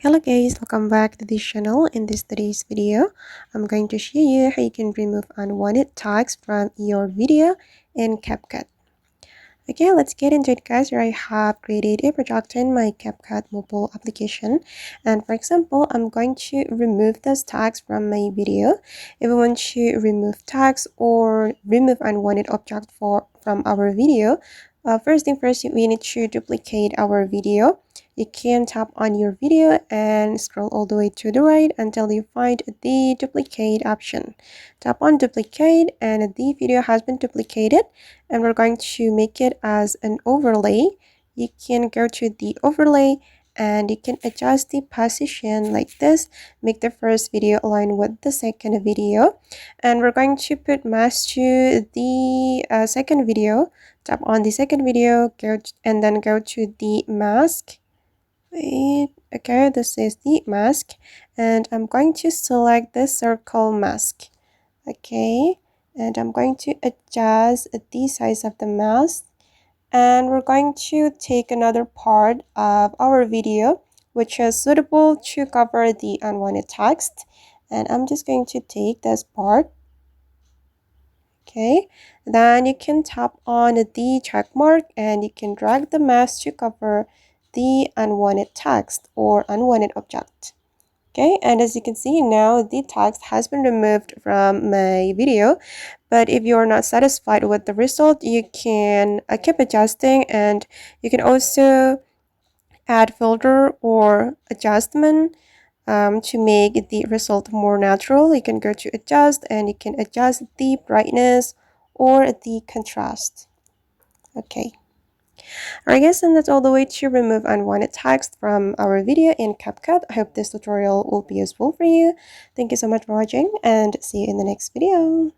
Hello guys, welcome back to this channel. In today's video, I'm going to show you how you can remove unwanted tags from your video in Capcut. Okay, let's get into it guys. Here I have created a project in my Capcut mobile application, and for example, I'm going to remove those tags from my video. If we want to remove tags or remove unwanted object from our video, first thing first, we need to duplicate our video. You can tap on your video and scroll all the way to the right until you find the duplicate option. Tap on duplicate and the video has been duplicated, and we're going to make it as an overlay. You can go to the overlay and you can adjust the position like this. Make the first video align with the second video, and we're going to put mask to the second video. Tap on the second video, and then go to the mask. Wait, okay, this is the mask, and I'm going to select the circle mask. Okay, and I'm going to adjust the size of the mask, and we're going to take another part of our video which is suitable to cover the unwanted text, and I'm just going to take this part. Okay, then you can tap on the check mark and you can drag the mask to cover the unwanted text or unwanted object. Okay, and as you can see now, the text has been removed from my video. But if you're not satisfied with the result, you can keep adjusting, and you can also add filter or adjustment to make the result more natural. You can go to adjust and you can adjust the brightness or the contrast. Okay. Alright guys, and that's all the way to remove unwanted text from our video in Capcut. I hope this tutorial will be useful for you. Thank you so much for watching and see you in the next video.